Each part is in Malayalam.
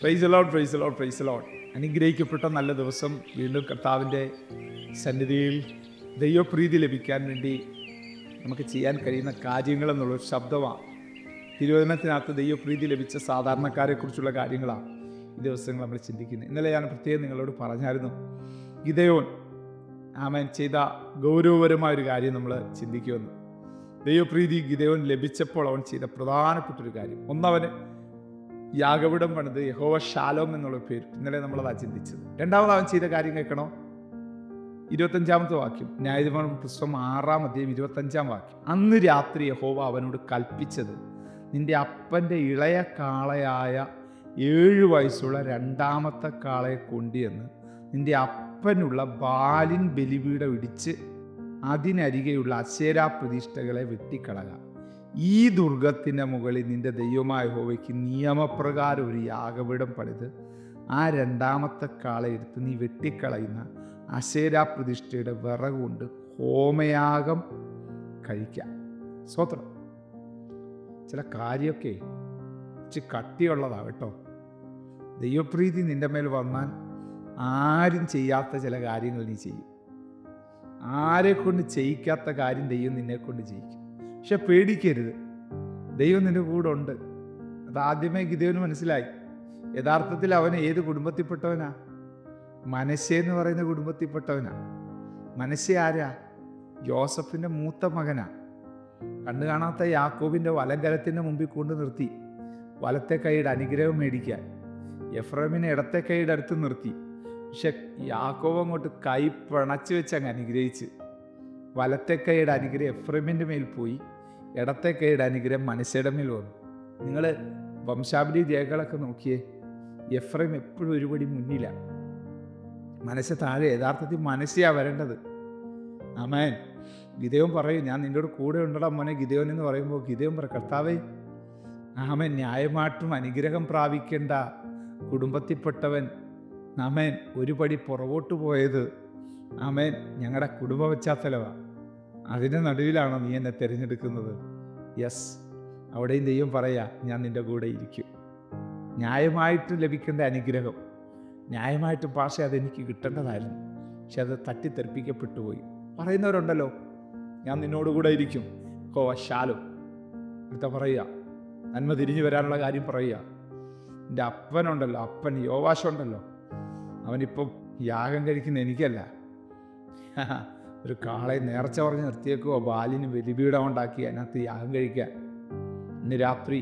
Price lord, praise lord, praise lord. അനുഗ്രഹിക്കപ്പെട്ട നല്ല ദിവസം. വീണ്ടും കർത്താവിൻ്റെ സന്നിധിയിൽ ദൈവപ്രീതി ലഭിക്കാൻ വേണ്ടി നമുക്ക് ചെയ്യാൻ കഴിയുന്ന കാര്യങ്ങളെന്നുള്ളൊരു ശബ്ദമാണ്. തിരുവചനത്തിനകത്ത് ദൈവപ്രീതി ലഭിച്ച സാധാരണക്കാരെക്കുറിച്ചുള്ള കാര്യങ്ങളാണ് ഈ ദിവസങ്ങൾ നമ്മൾ ചിന്തിക്കുന്നത്. ഇന്നലെ ഞാൻ പ്രത്യേകം നിങ്ങളോട് പറഞ്ഞായിരുന്നു, ഗിദെയോൻ ചെയ്ത ഗൗരവപരമായൊരു കാര്യം നമ്മൾ ചിന്തിക്കുമെന്ന്. ദൈവപ്രീതി ഗിദെയോൻ ലഭിച്ചപ്പോൾ അവൻ ചെയ്ത പ്രധാനപ്പെട്ടൊരു കാര്യം, ഒന്നവന് യാഗപീഠം പണിത് യഹോവ ഷാലോം എന്നുള്ള പേര്. ഇന്നലെ നമ്മളതാ ചിന്തിച്ചത്. രണ്ടാമത് അവൻ ചെയ്ത കാര്യം കേൾക്കണോ? 25-ാമത്തെ വാക്യം, ന്യായാധിപൻ പുസ്തകം 6-ാം അധ്യായം 25-ാം വാക്യം. അന്ന് രാത്രി യഹോവ അവനോട് കൽപ്പിച്ചത്, നിന്റെ അപ്പൻ്റെ ഇളയ കാളയായ 7 വയസ്സുള്ള രണ്ടാമത്തെ കാളയെ കൊണ്ടുവന്ന് നിന്റെ അപ്പനുള്ള ബാലിൻ ബലിപീഠം ഇടിച്ച് അതിനരികെയുള്ള അശേരാ പ്രതിഷ്ഠകളെ വെട്ടിക്കളക. ഈ ദുർഗത്തിൻ്റെ മുകളിൽ നിന്റെ ദൈവമായ യഹോവയ്ക്ക് നിയമപ്രകാരം ഒരു യാഗപീഠം പണിത് ആ രണ്ടാമത്തെ കാളയെടുത്ത് നീ വെട്ടിക്കളയുന്ന അശേരാ പ്രതിഷ്ഠയുടെ വിറകുകൊണ്ട് ഹോമയാഗം കഴിക്കാം. സ്വത്രം. ചില കാര്യമൊക്കെ ഇച്ചിരി കട്ടിയുള്ളതാണ് കേട്ടോ. ദൈവപ്രീതി നിൻ്റെ മേൽ വന്നാൽ ആരും ചെയ്യാത്ത ചില കാര്യങ്ങൾ നീ ചെയ്യും. ആരെ കൊണ്ട് ചെയ്യിക്കാത്ത കാര്യം ദൈവം നിന്നെ കൊണ്ട് ചെയ്യിക്കും. പക്ഷെ പേടിക്കരുത്, ദൈവം നിന്റെ കൂടെ ഉണ്ട്. അതാദ്യമേ ഗിദെയോന് മനസ്സിലായി. യഥാർത്ഥത്തിൽ അവൻ ഏത് കുടുംബത്തിൽപ്പെട്ടവനാ? മനശ്ശെ എന്ന് പറയുന്ന കുടുംബത്തിൽപ്പെട്ടവനാ. മനശ്ശെ ആരാ? യോസഫിൻ്റെ മൂത്ത മകനാ. കണ്ണു കാണാത്ത യാക്കോബിൻ്റെ വലങ്കരത്തിൻ്റെ മുമ്പിൽ കൊണ്ട് നിർത്തി വലത്തെ കൈയുടെ അനുഗ്രഹം മേടിക്കാൻ. എഫ്രൈമിനെ ഇടത്തെ കൈയുടെ അടുത്ത് നിർത്തി. പക്ഷെ യാക്കോബ് അങ്ങോട്ട് കൈ പിണച്ച് വെച്ച് അങ്ങ് അനുഗ്രഹിച്ച്. വലത്തെ കൈയുടെ അനുഗ്രഹം എഫ്രൈമിൻ്റെ മേൽ പോയി, ഇടത്തെ കൈയുടെ അനുഗ്രഹം മനശ്ശെയുടെ മേൽ വന്നു. നിങ്ങൾ വംശാവലി രേഖകളൊക്കെ നോക്കിയേ, എഫ്രൈം എപ്പോഴും ഒരുപടി മുന്നിലാണ്, മനശ്ശെ താഴെ. യഥാർത്ഥത്തിൽ മനശ്ശെയാണ് വരേണ്ടത്. ആമേൻ. ഗിദെയോൻ പറയും, ഞാൻ നിന്നോട് കൂടെ ഉണ്ടടാ മോനെ ഗിദെയോൻ എന്ന് പറയുമ്പോൾ ഗിദെയോൻ പറയും, കർത്താവേ, ആമേൻ, ന്യായമായിട്ടും അനുഗ്രഹം പ്രാപിക്കേണ്ട കുടുംബത്തിൽപ്പെട്ടവൻ ആമേൻ ഒരു പടി പുറകോട്ട് പോയത് ആമേൻ ഞങ്ങളുടെ കുടുംബ പശ്ചാത്തലമാണ്. അതിൻ്റെ നടുവിലാണോ നീ എന്നെ തിരഞ്ഞെടുക്കുന്നത്? യെസ്. അവിടെയും ദൈവം പറയാ, ഞാൻ നിൻ്റെ കൂടെ ഇരിക്കും. ന്യായമായിട്ട് ലഭിക്കേണ്ട അനുഗ്രഹം, ന്യായമായിട്ട് ഭാഷ അതെനിക്ക് കിട്ടേണ്ടതായിരുന്നു, പക്ഷെ അത് തട്ടിത്തെറിപ്പിക്കപ്പെട്ടു പോയി. പറയുന്നവരുണ്ടല്ലോ, ഞാൻ നിന്നോടുകൂടെ ഇരിക്കും. ഷാലോ അടുത്ത പറയുക, നന്മ തിരിഞ്ഞു വരാനുള്ള കാര്യം പറയുക. എൻ്റെ അപ്പനുണ്ടല്ലോ, അപ്പൻ യോവാശുണ്ടല്ലോ, അവനിപ്പം യാഗം കഴിക്കുന്ന എനിക്കല്ല, ഒരു കാളയെ നേർച്ച പറഞ്ഞ് നിർത്തിയേക്കുവോ, ബാലിന് ബലിപീഠം ഉണ്ടാക്കി അതിനകത്ത് യാഗം കഴിക്കാൻ. ഇന്ന് രാത്രി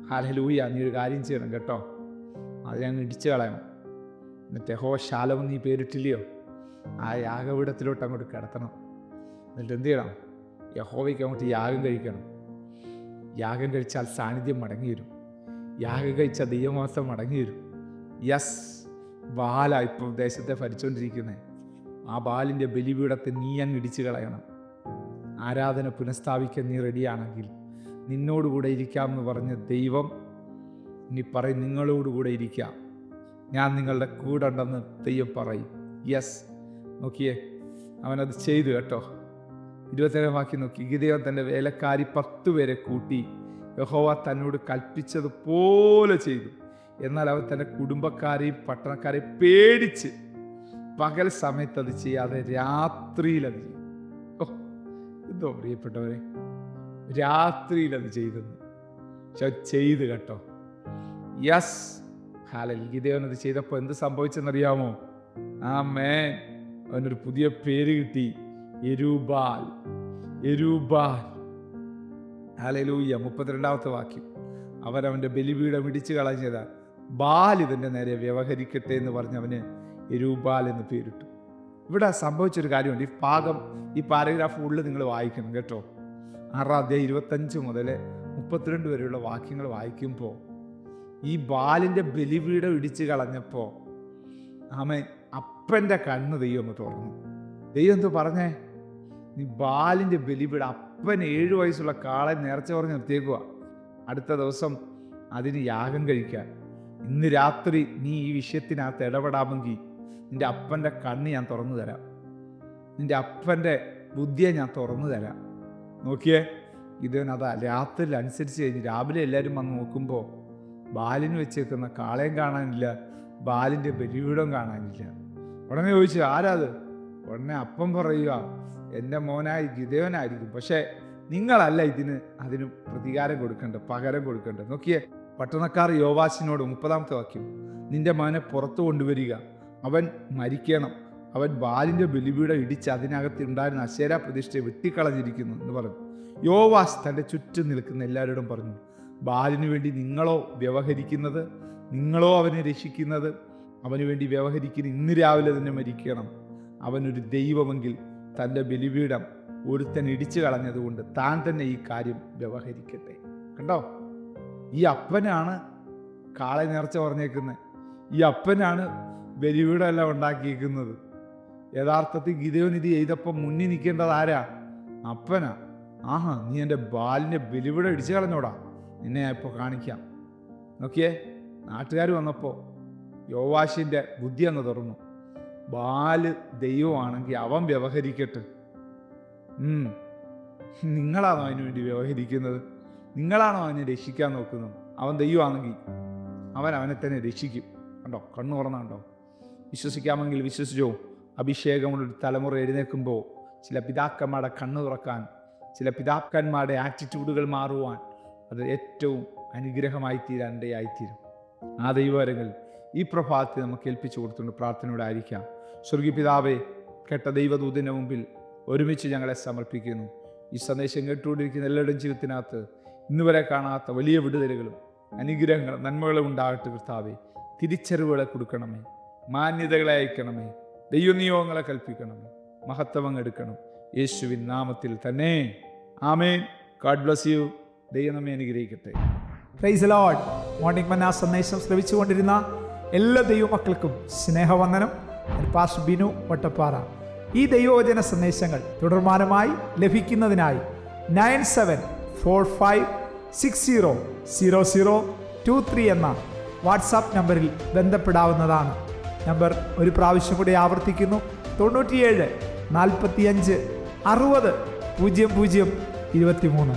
ഹല്ലേലൂയ, നീ ഒരു കാര്യം ചെയ്യണം കേട്ടോ, അതിനങ്ങ് ഇടിച്ചു കളയണം. എന്നിട്ട് യഹോവ ഷാലോം നീ പേരിട്ടില്ലയോ, ആ യാഗപീഠത്തിലോട്ട് അങ്ങോട്ട് കിടത്തണം. എന്നിട്ട് എന്ത് ചെയ്യണം? യഹോവയ്ക്ക് അങ്ങോട്ട് യാഗം കഴിക്കണം. യാഗം കഴിച്ചാൽ സാന്നിധ്യം മടങ്ങി വരും. യാഗം കഴിച്ചാൽ ദൈവമാസം മടങ്ങി വരും. യെസ്. ബാല ഇപ്പോൾ ദേശത്തെ ഭരിച്ചുകൊണ്ടിരിക്കുന്നത്. ആ ബാലിൻ്റെ ബലിപീഠത്തെ നീ അങ്ങ് ഇടിച്ചു കളയണം. ആരാധന പുനഃസ്ഥാപിക്കാൻ നീ റെഡിയാണെങ്കിൽ നിന്നോടുകൂടെ ഇരിക്കാമെന്ന് പറഞ്ഞ ദൈവം ഇനി പറയും, നിങ്ങളോടുകൂടെ ഇരിക്കാം, ഞാൻ നിങ്ങളുടെ കൂടെ ഉണ്ടെന്ന് ദൈവം പറയും. യെസ്. നോക്കിയേ, അവനത് ചെയ്തു കേട്ടോ. 27-ാം വാക്യം നോക്കി. ഗിദെയോൻ തൻ്റെ വേലക്കാരി 10 പേരെ കൂട്ടി യഹോവ തന്നോട് കൽപ്പിച്ചതുപോലെ ചെയ്തു. എന്നാൽ അവൻ തൻ്റെ കുടുംബക്കാരെയും പട്ടണക്കാരെയും പേടിച്ച് പകൽ സമയത്ത് അത് ചെയ്യാതെ രാത്രിയിൽ അത് ചെയ്തു. എന്തോ പ്രിയപ്പെട്ടവരെ, രാത്രിയിൽ അത് ചെയ്തെന്ന്. പക്ഷെ ചെയ്ത് കേട്ടോ. യെസ്. ഹല്ലേലൂയ. ഗിദെയോൻ അത് ചെയ്തപ്പോൾ എന്ത് സംഭവിച്ചെന്നറിയാമോ? ആമേൻ. അവനൊരു പുതിയ പേര് കിട്ടി, യെരുബ്ബാൽ. യെരുബ്ബാൽ. ഹല്ലേലൂയ. 32-ാമത്തെ വാക്യം. അവൻ്റെ ബലിപീഠം ഇടിച്ചു കളഞ്ഞതാ. ബാൽ ഇതിൻ്റെ നേരെ വ്യവഹരിക്കട്ടെ എന്ന് പറഞ്ഞ് അവന് യെരുബ്ബാൽ എന്ന് പേരിട്ടു. ഇവിടെ സംഭവിച്ചൊരു കാര്യമുണ്ട്. ഈ പാരഗ്രാഫ് ഉള്ളിൽ നിങ്ങൾ വായിക്കണം കേട്ടോ. 6-ാം അധ്യായം 25 മുതൽ 32 വരെയുള്ള വാക്യങ്ങൾ വായിക്കുമ്പോൾ ഈ ബാലിൻ്റെ ബലിപീഠം ഇടിച്ചു കളഞ്ഞപ്പോൾ അപ്പൻ്റെ കണ്ണ് ദൈവം ഒന്ന് തുറന്നു. ദൈവം എന്ത് പറഞ്ഞേ? നീ ബാലിൻ്റെ ബലിപീഠം, അപ്പൻ 7 വയസ്സുള്ള കാളെ നേർച്ച പറഞ്ഞ് നിർത്തിയേക്കുക, അടുത്ത ദിവസം അതിന് യാഗം കഴിക്കാൻ. ഇന്ന് രാത്രി നീ ഈ വിഷയത്തിനകത്ത് ഇടപെടാമെങ്കിൽ നിൻ്റെ അപ്പൻ്റെ കണ്ണ് ഞാൻ തുറന്നു തരാം, നിൻ്റെ അപ്പൻ്റെ ബുദ്ധിയെ ഞാൻ തുറന്നു തരാം. നോക്കിയേ, ഇതവനതാ രാത്രിയിൽ അനുസരിച്ച് കഴിഞ്ഞ് രാവിലെ എല്ലാവരും വന്ന് നോക്കുമ്പോൾ ബാലിന് വെച്ചേക്കുന്ന കാളയും കാണാനില്ല, ബാലിൻ്റെ ബലിപീഠം കാണാനില്ല. ഉടനെ ചോദിച്ചു, ആരാത്? ഉടനെ അപ്പം പറയുക, എൻ്റെ മോനായി ഗിദെയോനായിരിക്കും. പക്ഷേ നിങ്ങളല്ല അതിന് പ്രതികാരം കൊടുക്കേണ്ടത്, പകരം കൊടുക്കേണ്ടത്. നോക്കിയേ, പട്ടണക്കാർ യോവാശിനോട് 30-ാമത്തെ വാക്യം, നിന്റെ മകനെ പുറത്തു കൊണ്ടുവരിക, അവൻ മരിക്കണം, അവൻ ബാലിൻ്റെ ബലിപീഠം ഇടിച്ച് അതിനകത്ത് ഉണ്ടായിരുന്ന അശേരാ പ്രതിഷ്ഠയെ വെട്ടിക്കളഞ്ഞിരിക്കുന്നു എന്ന് പറഞ്ഞു. യോവാശ് തൻ്റെ ചുറ്റും നിൽക്കുന്ന എല്ലാവരോടും പറഞ്ഞു, ബാലിനു വേണ്ടി നിങ്ങളോ വ്യവഹരിക്കുന്നത്, നിങ്ങളോ അവനെ രക്ഷിക്കുന്നത്? അവന് വേണ്ടി വ്യവഹരിക്കുന്ന ഇന്ന് രാവിലെ തന്നെ മരിക്കണം. അവനൊരു ദൈവമെങ്കിൽ തൻ്റെ ബലിപീഠം ഒരുത്തൻ ഇടിച്ചു കളഞ്ഞതുകൊണ്ട് താൻ തന്നെ ഈ കാര്യം വ്യവഹരിക്കട്ടെ. കണ്ടോ, ഈ അപ്പനാണ് കാളെ നേർച്ച പറഞ്ഞേക്കുന്നത്, ഈ അപ്പനാണ് ബലിപീഠം എല്ലാം ഉണ്ടാക്കിയേക്കുന്നത്. യഥാർത്ഥത്തിൽ ഗിദെയോൻ ഇത് ചെയ്തപ്പം മുന്നിൽ നിൽക്കേണ്ടത് ആരാ? അപ്പനാ. ആഹാ, നീ എൻ്റെ ബാലിൻ്റെ ബലിപീഠം ഇടിച്ചു കളഞ്ഞോടാ, നിന്നെ ഞാൻ ഇപ്പോൾ കാണിക്കാം. നോക്കിയേ, നാട്ടുകാർ വന്നപ്പോൾ യോവാശിൻ്റെ ബുദ്ധി അങ്ങ് തുറന്നു. ബാല് ദൈവമാണെങ്കിൽ അവൻ വ്യവഹരിക്കട്ടെ. നിങ്ങളാണോ അതിനു വേണ്ടി വ്യവഹരിക്കുന്നത്? നിങ്ങളാണോ അവനെ രക്ഷിക്കാൻ നോക്കുന്നത്? അവൻ ദൈവമാണെങ്കിൽ അവനെ തന്നെ രക്ഷിക്കും. കണ്ടോ, കണ്ണു തുറന്നുണ്ടോ? വിശ്വസിക്കാമെങ്കിൽ വിശ്വസിച്ചോ. അഭിഷേകമുള്ളൊരു തലമുറ എഴുന്നേൽക്കുമ്പോൾ ചില പിതാക്കന്മാരുടെ കണ്ണു തുറക്കാൻ, ചില പിതാക്കന്മാരുടെ ആറ്റിറ്റ്യൂഡുകൾ മാറുവാൻ, അത് ഏറ്റവും അനുഗ്രഹമായി തീരാൻ ഇടയായിത്തീരും. ആ ദൈവവരങ്ങൾ ഈ പ്രഭാതത്തിൽ നമുക്ക് ഏൽപ്പിച്ചു കൊടുത്തുകൊണ്ട് പ്രാർത്ഥനയോടെ ആയിരിക്കാം. സ്വർഗീയ പിതാവേ, കേട്ട ദൈവദൂതൻ്റെ മുമ്പിൽ ഒരുമിച്ച് ഞങ്ങളെ സമർപ്പിക്കുന്നു. ഈ സന്ദേശം കേട്ടുകൊണ്ടിരിക്കുന്ന എല്ലാവരുടെയും ജീവിതത്തിനകത്ത് ഇന്നുവരെ കാണാത്ത വലിയ വിടുതലുകളും അനുഗ്രഹങ്ങളും നന്മകളും ഉണ്ടാകട്ടെ. കർത്താവേ, തിരിച്ചറിവുകളെ കൊടുക്കണമേ, മാന്യതകളെ അയക്കണമേ, ദൈവനിയോഗങ്ങളെ കൽപ്പിക്കണമേ, മഹത്വം എടുക്കണം. യേശുവിൻ നാമത്തിൽ തന്നെ ആമേൻ. God bless you. ദൈവം നമ്മെ അനുഗ്രഹിക്കട്ടെ. Praise the Lord. മോർണിംഗ് മന്ന സന്ദേശം ശ്രവിച്ചുകൊണ്ടിരുന്ന എല്ലാ ദൈവമക്കൾക്കും സ്നേഹവന്ദനം. പാസ്റ്റർ ബിനു വട്ടപ്പാറ. ഈ ദൈവവചന സന്ദേശങ്ങൾ തുടർമാനമായി ലഭിക്കുന്നതിനായി 9745600023 എന്ന വാട്സാപ്പ് നമ്പറിൽ ബന്ധപ്പെടാവുന്നതാണ്. നമ്പർ ഒരു പ്രാവശ്യം കൂടി ആവർത്തിക്കുന്നു: 97 45 60 00 23.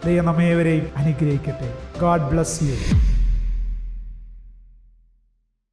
ദൈവം നമ്മേവരെയും അനുഗ്രഹിക്കട്ടെ. God bless you.